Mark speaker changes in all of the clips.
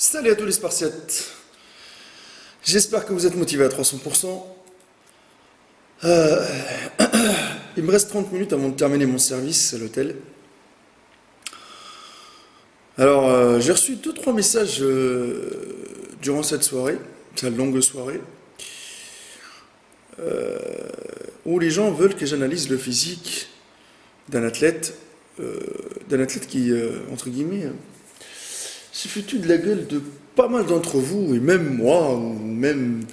Speaker 1: Salut à tous les Spartiates. J'espère que vous êtes motivés à 300%. Il me reste 30 minutes avant de terminer mon service à l'hôtel. Alors, j'ai reçu 2-3 messages durant cette soirée, cette longue soirée, où les gens veulent que j'analyse le physique d'un athlète, qui, entre guillemets, s'est foutu de la gueule de pas mal d'entre vous, et même moi, ou même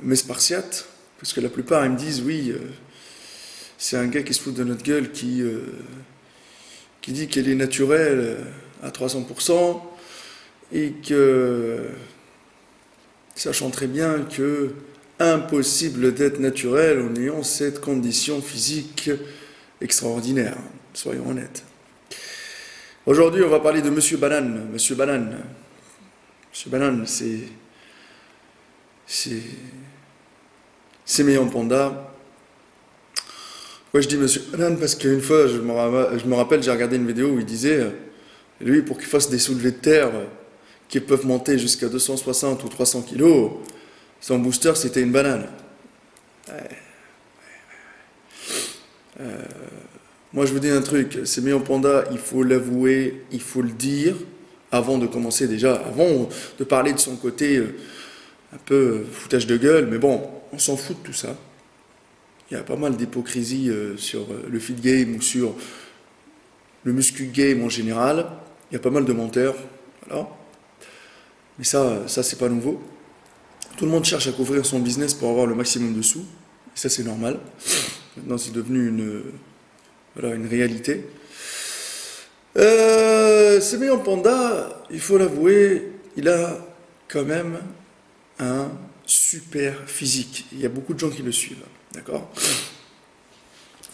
Speaker 1: mes Spartiates, parce que la plupart ils me disent oui, c'est un gars qui se fout de notre gueule, qui dit qu'elle est naturelle à 300%, et que, sachant très bien que impossible d'être naturel en ayant cette condition physique extraordinaire, soyons honnêtes. Aujourd'hui, on va parler de Monsieur Banane. Monsieur Banane, c'est Meillon Panda. Pourquoi je dis Monsieur Banane? Parce qu'une fois, je me rappelle, j'ai regardé une vidéo où il disait, lui, pour qu'il fasse des soulevés de terre qui peuvent monter jusqu'à 260 ou 300 kilos, son booster, c'était une banane. Moi, je vous dis un truc, c'est Meillon Panda, il faut l'avouer, il faut le dire, avant de commencer déjà, avant de parler de son côté un peu foutage de gueule, mais bon, on s'en fout de tout ça. Il y a pas mal d'hypocrisie sur le feed game ou sur le muscu game en général. Il y a pas mal de menteurs, voilà. Mais ça c'est pas nouveau. Tout le monde cherche à couvrir son business pour avoir le maximum de sous, et ça c'est normal. Maintenant c'est devenu une réalité. C'est Meillon Panda, il faut l'avouer, il a quand même un super physique. Il y a beaucoup de gens qui le suivent, d'accord?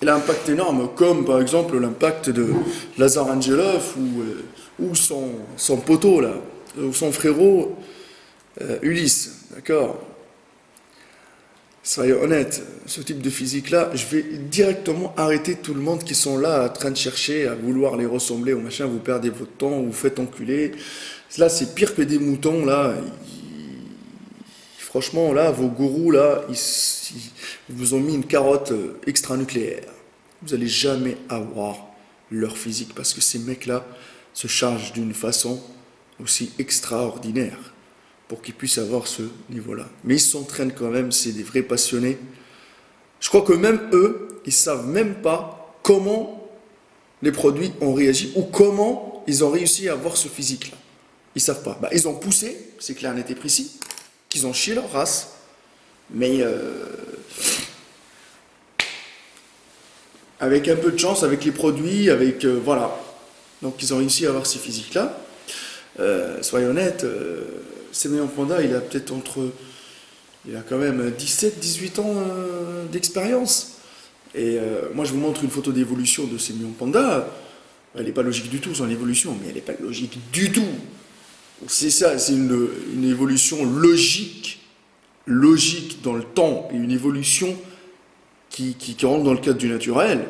Speaker 1: Il a un impact énorme, comme par exemple l'impact de Lazar Angelov ou son poteau là, ou son frérot Ulysse, d'accord? Soyez honnête, ce type de physique-là, je vais directement arrêter tout le monde qui sont là en train de chercher à vouloir les ressembler au machin, vous perdez votre temps, vous faites enculer. Là, c'est pire que des moutons, là. Franchement, là, vos gourous, là, ils vous ont mis une carotte extranucléaire. Vous n'allez jamais avoir leur physique, parce que ces mecs-là se chargent d'une façon aussi extraordinaire pour qu'ils puissent avoir ce niveau-là. Mais ils s'entraînent quand même, c'est des vrais passionnés. Je crois que même eux, ils savent même pas comment les produits ont réagi ou comment ils ont réussi à avoir ce physique-là. Ils savent pas. Ils ont poussé, c'est clair, net et précis, qu'ils ont chié leur race, mais avec un peu de chance, avec les produits, voilà. Donc ils ont réussi à avoir ces physiques-là. Soyons honnêtes, c'est Meillon Panda, il a quand même 17-18 ans d'expérience. Et moi, je vous montre une photo d'évolution de ces Meillon Panda. Elle n'est pas logique du tout, son évolution, mais elle n'est pas logique du tout. C'est ça, c'est une évolution logique dans le temps, et une évolution qui rentre dans le cadre du naturel.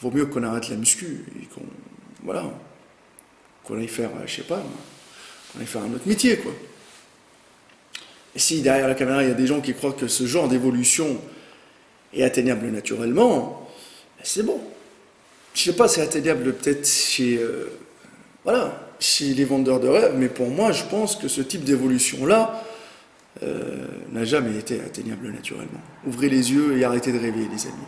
Speaker 1: Vaut mieux qu'on arrête la muscu et qu'on aille faire, je sais pas, qu'on aille faire un autre métier, quoi. Et si derrière la caméra, il y a des gens qui croient que ce genre d'évolution est atteignable naturellement, c'est bon. Je sais pas, c'est atteignable peut-être chez les vendeurs de rêves, mais pour moi, je pense que ce type d'évolution-là n'a jamais été atteignable naturellement. Ouvrez les yeux et arrêtez de rêver, les amis.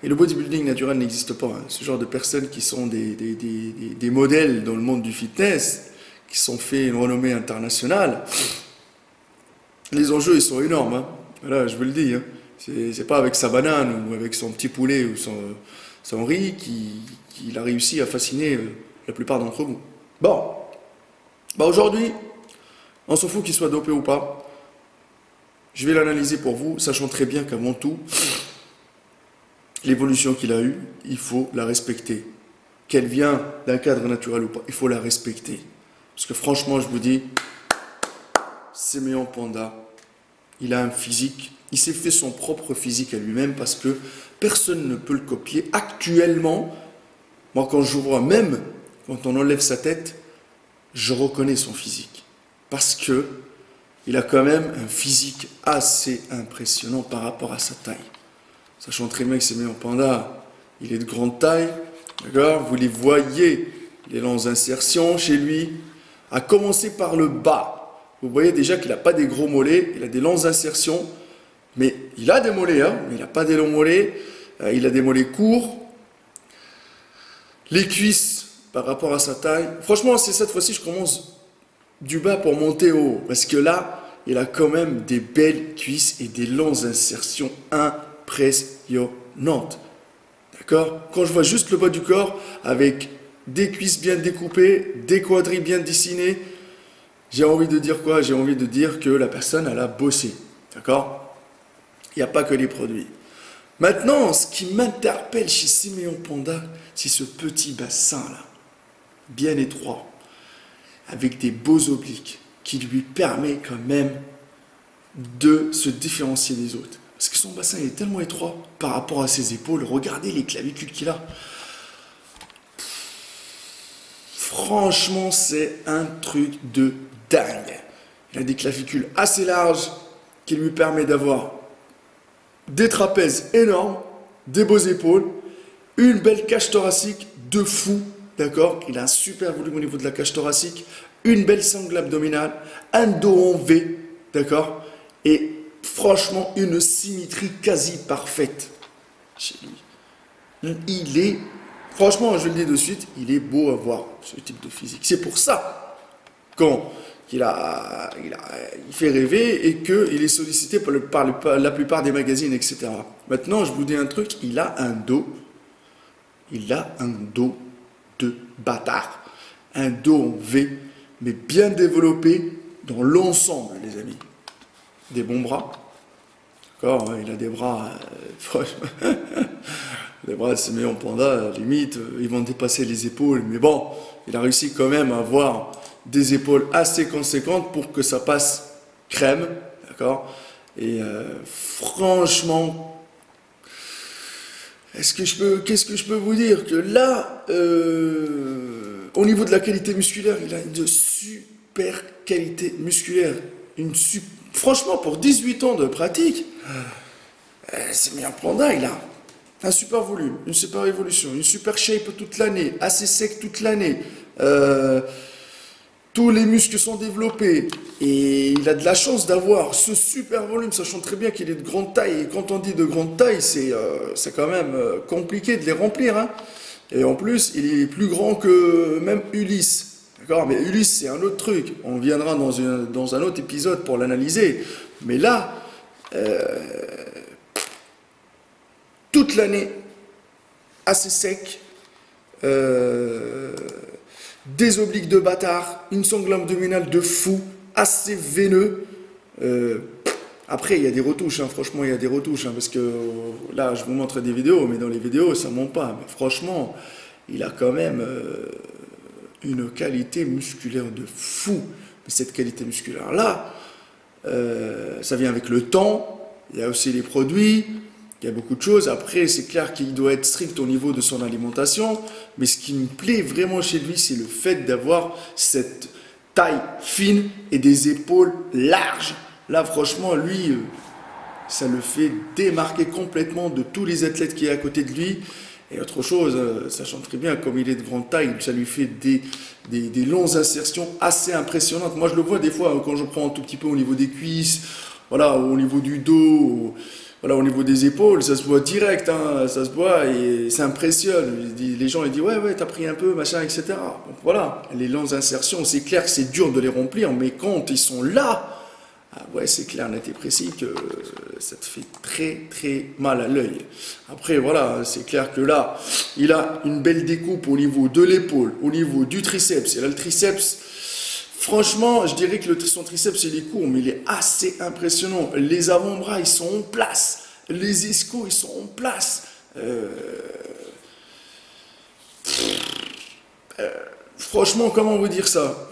Speaker 1: Et le bodybuilding naturel n'existe pas. Ce genre de personnes qui sont des modèles dans le monde du fitness, qui sont fait une renommée internationale, les enjeux ils sont énormes. Voilà, je vous le dis. C'est pas avec sa banane ou avec son petit poulet ou son riz qu'il a réussi à fasciner la plupart d'entre vous. Bon, aujourd'hui, on s'en fout qu'il soit dopé ou pas. Je vais l'analyser pour vous, sachant très bien qu'avant tout, l'évolution qu'il a eue, il faut la respecter. Qu'elle vient d'un cadre naturel ou pas, il faut la respecter. Parce que franchement, je vous dis, c'est Meillon Panda. Il a un physique, il s'est fait son propre physique à lui-même parce que personne ne peut le copier. Actuellement, moi quand je vois même quand on enlève sa tête, je reconnais son physique. Parce que il a quand même un physique assez impressionnant par rapport à sa taille. Sachant très bien que Séméon Panda, il est de grande taille, d'accord? Vous les voyez, les longues insertions chez lui, à commencer par le bas. Vous voyez déjà qu'il n'a pas des gros mollets, il a des longues insertions, mais il a des mollets, hein, mais il n'a pas des longs mollets, il a des mollets courts. Les cuisses, par rapport à sa taille, franchement, c'est cette fois-ci, je commence du bas pour monter au haut, parce que là, il a quand même des belles cuisses et des longues insertions impressionnantes. D'accord? Quand je vois juste le bas du corps, avec des cuisses bien découpées, des quadrilles bien dessinés, j'ai envie de dire quoi? J'ai envie de dire que la personne, elle a bossé. D'accord? Il n'y a pas que les produits. Maintenant, ce qui m'interpelle chez Séméon Panda, c'est ce petit bassin-là, bien étroit, avec des beaux obliques, qui lui permet quand même de se différencier des autres. Parce que son bassin est tellement étroit par rapport à ses épaules. Regardez les clavicules qu'il a. Franchement, c'est un truc de dingue. Il a des clavicules assez larges qui lui permettent d'avoir des trapèzes énormes, des beaux épaules, une belle cage thoracique de fou, d'accord? Il a un super volume au niveau de la cage thoracique, une belle sangle abdominale, un dos en V, d'accord? Et franchement, une symétrie quasi parfaite chez lui. Il est, franchement, je le dis de suite, il est beau à voir, ce type de physique. C'est pour ça, quand il fait rêver et qu'il est sollicité par la plupart des magazines, etc. Maintenant, je vous dis un truc, il a un dos de bâtard. Un dos en V, mais bien développé dans l'ensemble, les amis. Des bons bras. D'accord, il a des bras, franchement, les bras de Séméon Panda, limite, ils vont dépasser les épaules. Mais bon, il a réussi quand même à avoir des épaules assez conséquentes pour que ça passe crème. D'accord. Et franchement, qu'est-ce que je peux vous dire? Que là, au niveau de la qualité musculaire, il a une super qualité musculaire. Franchement, pour 18 ans de pratique, Séméon Panda, il a un super volume, une super évolution, une super shape toute l'année, assez sec toute l'année. Tous les muscles sont développés et il a de la chance d'avoir ce super volume, sachant très bien qu'il est de grande taille. Et quand on dit de grande taille, c'est quand même compliqué de les remplir, hein. Et en plus, il est plus grand que même Ulysse. D'accord? Mais Ulysse, c'est un autre truc. On viendra dans un autre épisode pour l'analyser. Mais là, toute l'année, assez sec, des obliques de bâtard, une sangle abdominale de fou, assez veineux. Après, il y a des retouches, hein, franchement, il y a des retouches, hein, parce que là, je vous montre des vidéos, mais dans les vidéos, ça ne ment pas. Mais franchement, il a quand même une qualité musculaire de fou. Mais cette qualité musculaire-là, ça vient avec le temps, il y a aussi les produits, il y a beaucoup de choses. Après, c'est clair qu'il doit être strict au niveau de son alimentation, mais ce qui me plaît vraiment chez lui, c'est le fait d'avoir cette taille fine et des épaules larges. Là, franchement, lui, ça le fait démarquer complètement de tous les athlètes qui est à côté de lui. Et autre chose, sachant très bien, comme il est de grande taille, ça lui fait des longues insertions assez impressionnantes. Moi, je le vois des fois quand je prends un tout petit peu au niveau des cuisses, voilà, au niveau du dos, voilà, au niveau des épaules, ça se voit direct, hein, ça se voit et ça impressionne. Les gens ils disent ouais, t'as pris un peu, machin, etc. Donc voilà, les longues insertions, c'est clair que c'est dur de les remplir, mais quand ils sont là, ah ouais, c'est clair, net et précis que ça te fait très très mal à l'œil. Après, voilà, c'est clair que là, il a une belle découpe au niveau de l'épaule, au niveau du triceps. Et là, le triceps, franchement, je dirais que son triceps, il est court, mais il est assez impressionnant. Les avant-bras, ils sont en place. Les ischios, ils sont en place. Franchement, comment vous dire ça?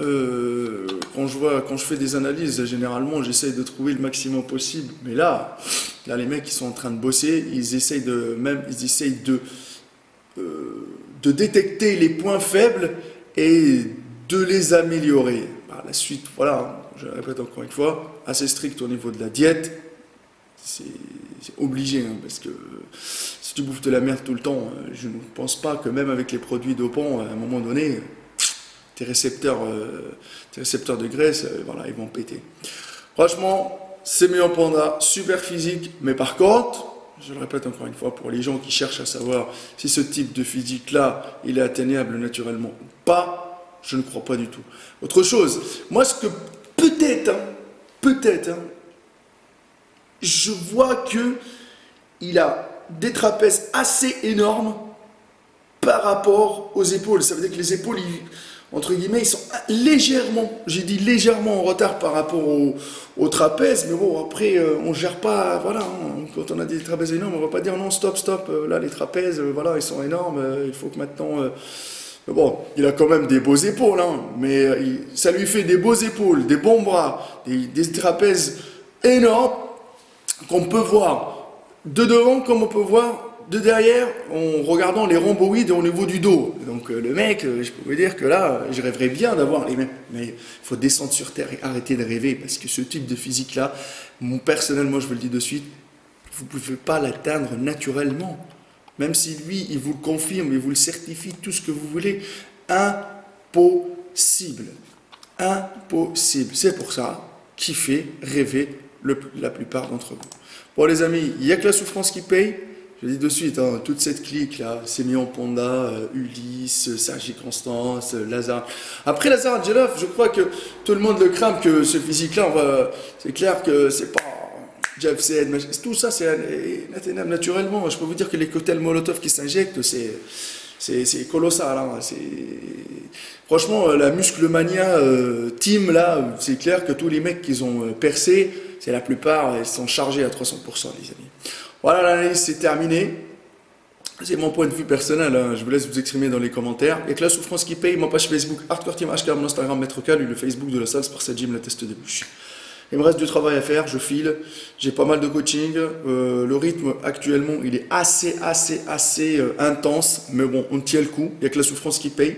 Speaker 1: Quand je fais des analyses, généralement, j'essaye de trouver le maximum possible. Mais là, les mecs, ils sont en train de bosser. Ils essayent de détecter les points faibles et de les améliorer. Par la suite, voilà, je le répète encore une fois, assez strict au niveau de la diète, c'est obligé, hein, parce que si tu bouffes de la merde tout le temps, je ne pense pas que même avec les produits dopants, à un moment donné, tes récepteurs de graisse, voilà, ils vont péter. Franchement, Séméon Panda, super physique, mais par contre, je le répète encore une fois, pour les gens qui cherchent à savoir si ce type de physique-là, il est atteignable naturellement ou pas, je ne crois pas du tout. Autre chose, moi ce que peut-être, je vois que il a des trapèzes assez énormes par rapport aux épaules. Ça veut dire que les épaules, entre guillemets, ils sont légèrement, j'ai dit légèrement en retard par rapport au trapèze, mais bon, après, on ne gère pas, voilà, hein, quand on a des trapèzes énormes, on ne va pas dire non, stop, là, les trapèzes, voilà, ils sont énormes, il faut que maintenant... bon, il a quand même des beaux épaules, hein, mais ça lui fait des beaux épaules, des bons bras, des trapèzes énormes qu'on peut voir de devant comme on peut voir de derrière en regardant les rhomboïdes au niveau du dos. Donc le mec, je peux vous dire que là, je rêverais bien d'avoir les mêmes. Mais il faut descendre sur terre et arrêter de rêver parce que ce type de physique-là, personnellement, je vous le dis de suite, vous ne pouvez pas l'atteindre naturellement. Même si lui, il vous le confirme, il vous le certifie, tout ce que vous voulez, impossible. Impossible. C'est pour ça qu'il fait rêver la plupart d'entre vous. Bon les amis, il n'y a que la souffrance qui paye. Je dis de suite, hein, toute cette clique là, Séméon Panda, Ulysse, Sergi Constance, Lazare. Après Lazare Adjelov, je crois que tout le monde le crame que ce physique-là, c'est clair que c'est pas Jeff Said, tout ça c'est inatteignable naturellement. Je peux vous dire que les cocktails Molotov qui s'injectent, c'est colossal. Hein. Franchement, la Musclemania team là, c'est clair que tous les mecs qui ont percé, c'est la plupart, ils sont chargés à 300%, les amis. Voilà, l'analyse c'est terminé. C'est mon point de vue personnel, hein. Je vous laisse vous exprimer dans les commentaires. Et que la souffrance qui paye, ma page Facebook, Hardcore Team HK, mon Instagram Maître Cal, et le Facebook de la salle Sparsa Gym, la test débouche. Il me reste du travail à faire, je file, j'ai pas mal de coaching, le rythme actuellement il est assez intense, mais bon, on tient le coup, il n'y a que la souffrance qui paye.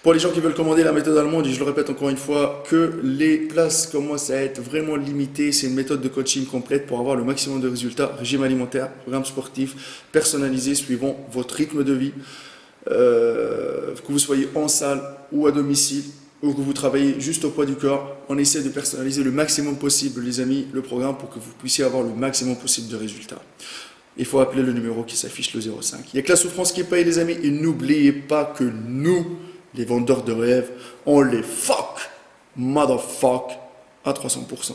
Speaker 1: Pour les gens qui veulent commander la méthode allemande, et je le répète encore une fois, que les places commencent à être vraiment limitées. C'est une méthode de coaching complète pour avoir le maximum de résultats. Régime alimentaire, programme sportif, personnalisé suivant votre rythme de vie. Que vous soyez en salle ou à domicile, ou que vous travaillez juste au poids du corps. On essaie de personnaliser le maximum possible, les amis, le programme pour que vous puissiez avoir le maximum possible de résultats. Il faut appeler le numéro qui s'affiche, le 05. Il n'y a que la souffrance qui paye, les amis. Et n'oubliez pas que nous, les vendeurs de rêves, on les fuck, motherfuck, à 300%.